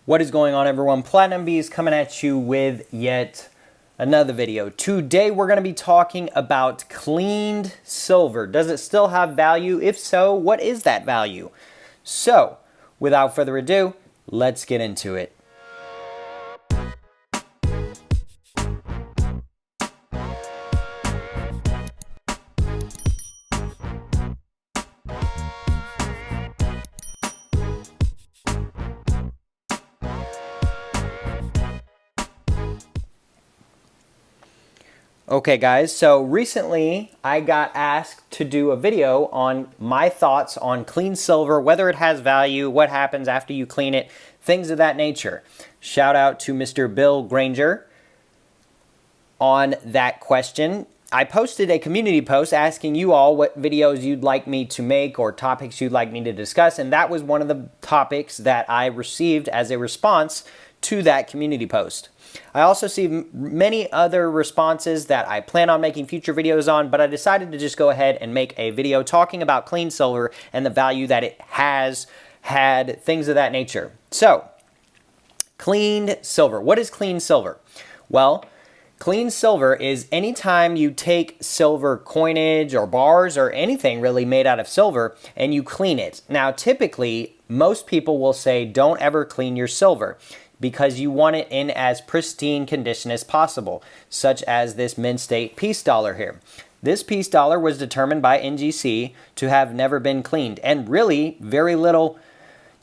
What is going on, everyone? Platinum B is coming at you with yet another video. Today we're going to be talking about cleaned silver. Does it still have value? If so, what is that value? So, without further ado, let's get into it. Okay guys, so recently I got asked to do a video on my thoughts on clean silver, whether it has value, what happens after you clean it, things of that nature. Shout out to Mr. Bill Granger on that question. I posted a community post asking you all what videos you'd like me to make or topics you'd like me to discuss, and that was one of the topics that I received as a response to that community post. I also see many other responses that I plan on making future videos on, but I decided to just go ahead and make a video talking about clean silver and the value that it has had, things of that nature. So, cleaned silver. What is clean silver? Well, clean silver is anytime you take silver coinage or bars or anything really made out of silver and you clean it. Now, typically, most people will say don't ever clean your silver, because you want it in as pristine condition as possible, such as this Mint State Peace Dollar here. This Peace Dollar was determined by NGC to have never been cleaned, and really very little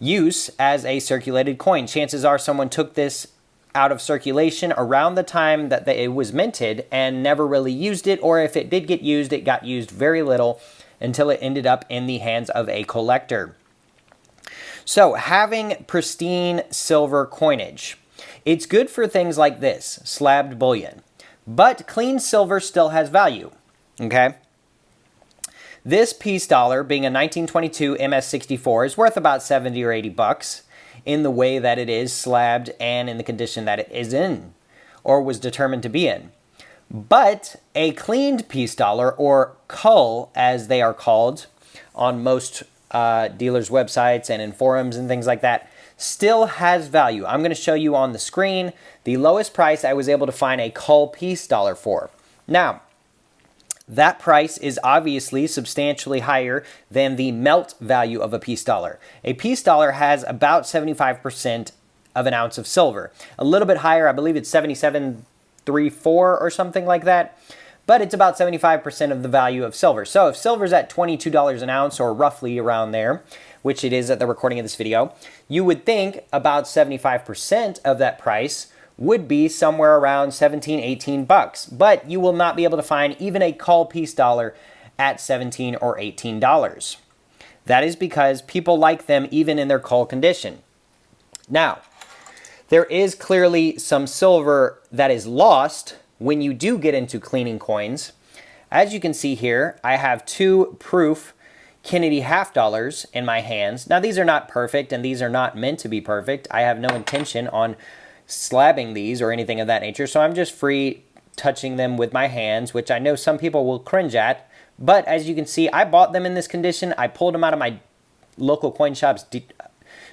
use as a circulated coin. Chances are someone took this out of circulation around the time that it was minted and never really used it, or if it did get used, it got used very little until it ended up in the hands of a collector. So, having pristine silver coinage, it's good for things like this, slabbed bullion. But clean silver still has value, okay? This Peace Dollar, being a 1922 MS64, is worth about 70 or 80 bucks in the way that it is slabbed and in the condition that it is in, or was determined to be in. But a cleaned Peace Dollar, or cull as they are called on most dealers' websites and in forums and things like that, still has value. I'm going to show you on the screen the lowest price I was able to find a cull Peace Dollar for. Now, that price is obviously substantially higher than the melt value of a Peace Dollar. A Peace Dollar has about 75% of an ounce of silver. A little bit higher, I believe it's 77.34 or something like that. But it's about 75% of the value of silver. So if silver's at $22 an ounce, or roughly around there, which it is at the recording of this video, you would think about 75% of that price would be somewhere around 17, 18 bucks. But you will not be able to find even a cull Peace Dollar at 17 or $18. That is because people like them even in their cull condition. Now, there is clearly some silver that is lost when you do get into cleaning coins. As you can see here, I have two proof Kennedy half dollars in my hands. Now, these are not perfect and these are not meant to be perfect. I have no intention on slabbing these or anything of that nature, so I'm just free touching them with my hands, which I know some people will cringe at. But as you can see, I bought them in this condition. I pulled them out of my local coin shop's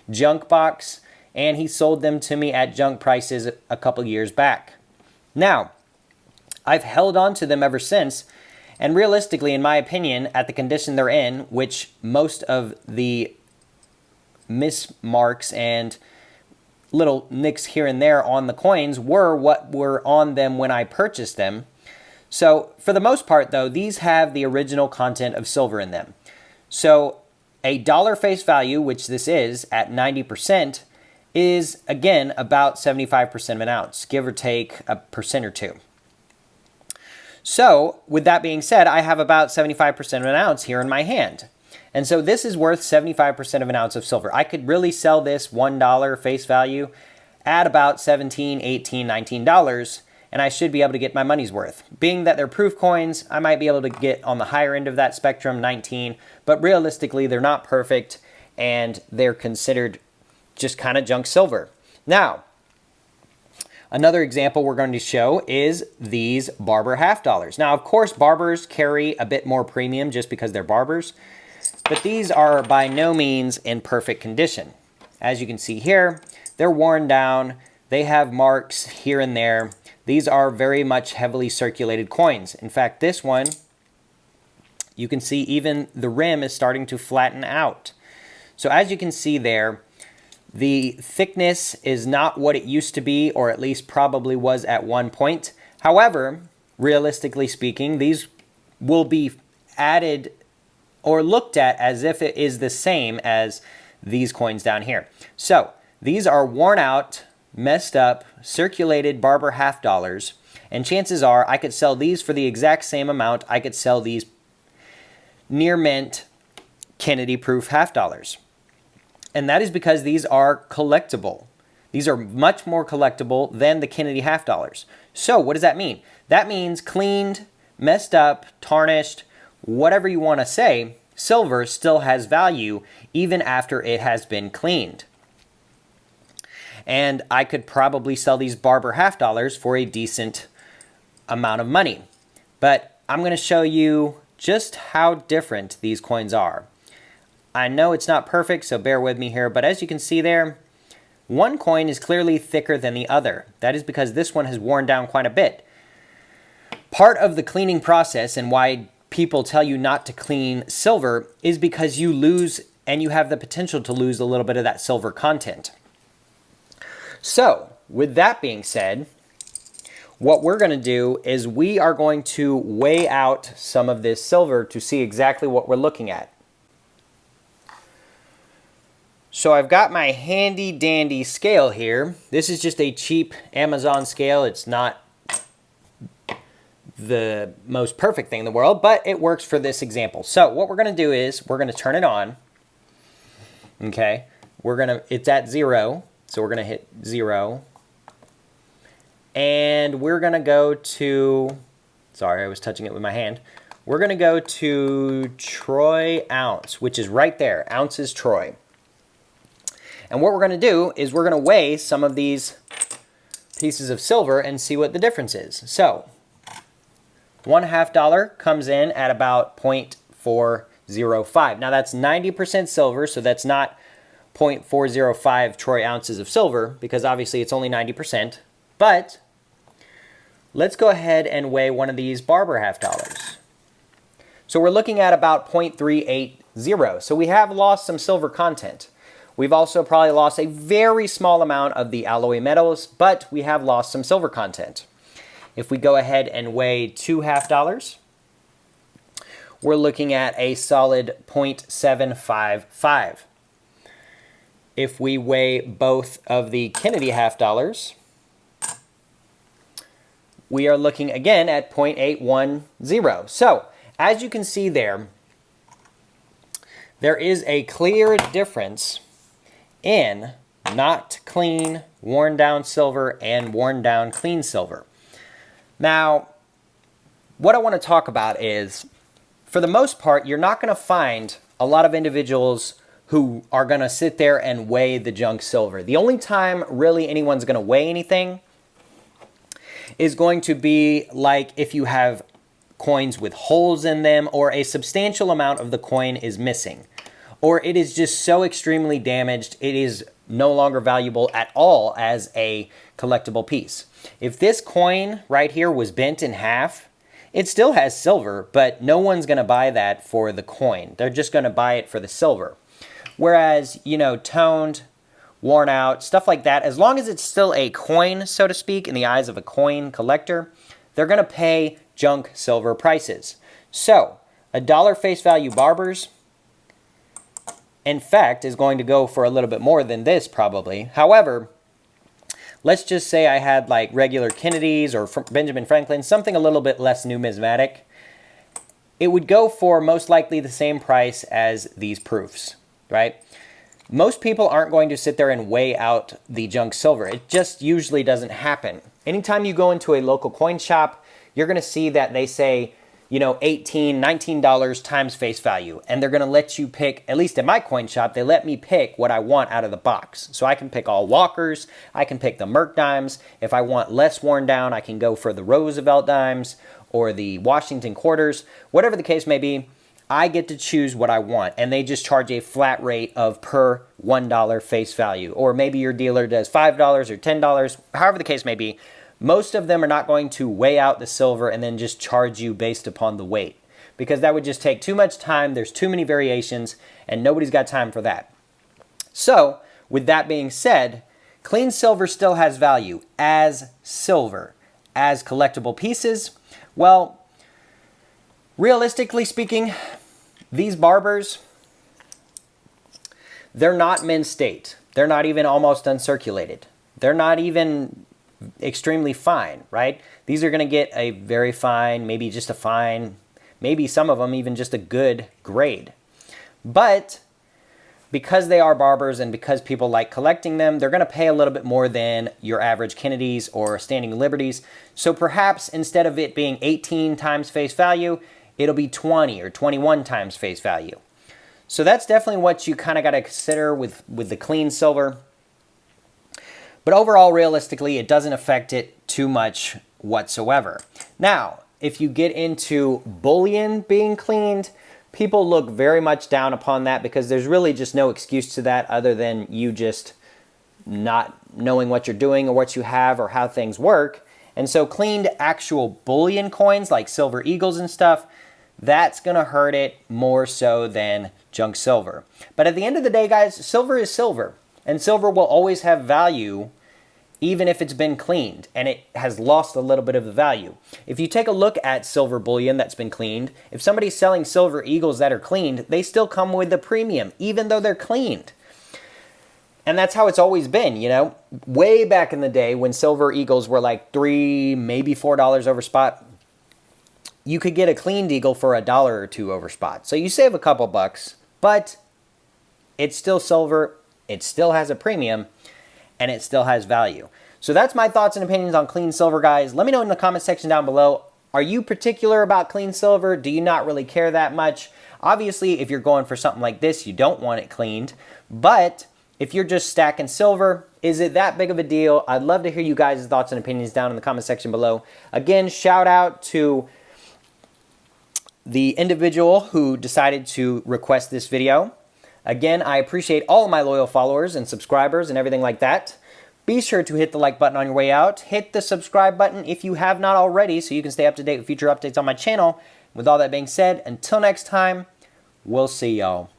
junk box, and he sold them to me at junk prices a couple years back. Now, I've held on to them ever since, and realistically, in my opinion, at the condition they're in, which most of the mismarks and little nicks here and there on the coins were what were on them when I purchased them. So, for the most part, though, these have the original content of silver in them. So, a dollar face value, which this is, at 90%, is, again, about 75% of an ounce, give or take a percent or two. So, with that being said, I have about 75% of an ounce here in my hand. And so this is worth 75% of an ounce of silver. I could really sell this $1 face value at about $17, $18, $19, and I should be able to get my money's worth. Being that they're proof coins, I might be able to get on the higher end of that spectrum, 19, but realistically, they're not perfect, and they're considered just kind of junk silver. Now, another example we're going to show is these barber half dollars. Now, of course, barbers carry a bit more premium just because they're barbers, but these are by no means in perfect condition. As you can see here, they're worn down. They have marks here and there. These are very much heavily circulated coins. In fact, this one, you can see even the rim is starting to flatten out. So as you can see there, the thickness is not what it used to be, or at least probably was at one point. However, realistically speaking, these will be added or looked at as if it is the same as these coins down here. So these are worn out, messed up, circulated barber half dollars, and chances are I could sell these for the exact same amount I could sell these near mint Kennedy proof half dollars. And that is because these are collectible. These are much more collectible than the Kennedy half dollars. So what does that mean? That means cleaned, messed up, tarnished, whatever you want to say, silver still has value even after it has been cleaned. And I could probably sell these barber half dollars for a decent amount of money. But I'm going to show you just how different these coins are. I know it's not perfect, so bear with me here, but as you can see there, one coin is clearly thicker than the other. That is because this one has worn down quite a bit. Part of the cleaning process and why people tell you not to clean silver is because you lose, and you have the potential to lose a little bit of that silver content. So, with that being said, what we're going to do is we are going to weigh out some of this silver to see exactly what we're looking at. So I've got my handy dandy scale here. This is just a cheap Amazon scale. It's not the most perfect thing in the world, but it works for this example. So what we're going to do is we're going to turn it on. Okay, it's at 0. So we're going to hit 0. And we're going to go to, sorry, I was touching it with my hand. We're going to go to troy ounce, which is right there, ounces troy. And what we're going to do is we're going to weigh some of these pieces of silver and see what the difference is. So, $1/2 comes in at about 0.405. Now that's 90% silver, so that's not 0.405 troy ounces of silver, because obviously it's only 90%. But let's go ahead and weigh one of these barber half dollars. So we're looking at about 0.380. So we have lost some silver content. We've also probably lost a very small amount of the alloy metals, but we have lost some silver content. If we go ahead and weigh 2 half dollars, we're looking at a solid 0.755. If we weigh both of the Kennedy half dollars, we are looking again at 0.810. So, as you can see there is a clear difference in not clean, worn down silver and worn down clean silver. Now, what I want to talk about is, for the most part, you're not going to find a lot of individuals who are going to sit there and weigh the junk silver. The only time really anyone's going to weigh anything is going to be like if you have coins with holes in them, or a substantial amount of the coin is missing, or it is just so extremely damaged it is no longer valuable at all as a collectible piece. If this coin right here was bent in half, it still has silver, but no one's going to buy that for the coin. They're just going to buy it for the silver. Whereas, you know, toned, worn out, stuff like that, as long as it's still a coin, so to speak, in the eyes of a coin collector, they're going to pay junk silver prices. So, $1 face value barbers, in fact, is going to go for a little bit more than this probably. However, let's just say I had like regular Kennedys or Benjamin Franklin, something a little bit less numismatic. It would go for most likely the same price as these proofs, right? Most people aren't going to sit there and weigh out the junk silver. It just usually doesn't happen. Anytime you go into a local coin shop, you're going to see that they say, you know, $18, $19 times face value. And they're going to let you pick, at least at my coin shop, they let me pick what I want out of the box. So I can pick all Walkers, I can pick the Merc dimes. If I want less worn down, I can go for the Roosevelt dimes or the Washington quarters. Whatever the case may be, I get to choose what I want, and they just charge a flat rate of per $1 face value. Or maybe your dealer does $5 or $10, however the case may be. Most of them are not going to weigh out the silver and then just charge you based upon the weight, because that would just take too much time. There's too many variations, and nobody's got time for that. So, with that being said, clean silver still has value as silver. As collectible pieces, well, realistically speaking, these barbers, they're not mint state. They're not even almost uncirculated. They're not even extremely fine, right? These are going to get a very fine, maybe just a fine, maybe some of them even just a good grade. But because they are barbers and because people like collecting them, they're going to pay a little bit more than your average Kennedys or Standing Liberties. So perhaps instead of it being 18 times face value, it'll be 20 or 21 times face value. So that's definitely what you kind of got to consider with the clean silver. But overall, realistically, it doesn't affect it too much whatsoever. Now, if you get into bullion being cleaned, people look very much down upon that because there's really just no excuse to that other than you just not knowing what you're doing or what you have or how things work. And so cleaned actual bullion coins like silver eagles and stuff, that's going to hurt it more so than junk silver. But at the end of the day, guys, silver is silver. And silver will always have value even if it's been cleaned and it has lost a little bit of the value. If you take a look at silver bullion that's been cleaned, if somebody's selling silver eagles that are cleaned, they still come with a premium, even though they're cleaned. And that's how it's always been, you know. Way back in the day when silver eagles were like $3, maybe $4 over spot, you could get a cleaned eagle for $1 or $2 over spot. So you save a couple bucks, but it's still silver, it still has a premium, and it still has value. So that's my thoughts and opinions on clean silver, guys. Let me know in the comment section down below. Are you particular about clean silver? Do you not really care that much? Obviously, if you're going for something like this, you don't want it cleaned. But if you're just stacking silver, is it that big of a deal? I'd love to hear you guys' thoughts and opinions down in the comment section below. Again, shout out to the individual who decided to request this video. Again, I appreciate all of my loyal followers and subscribers and everything like that. Be sure to hit the like button on your way out. Hit the subscribe button if you have not already so you can stay up to date with future updates on my channel. With all that being said, until next time, we'll see y'all.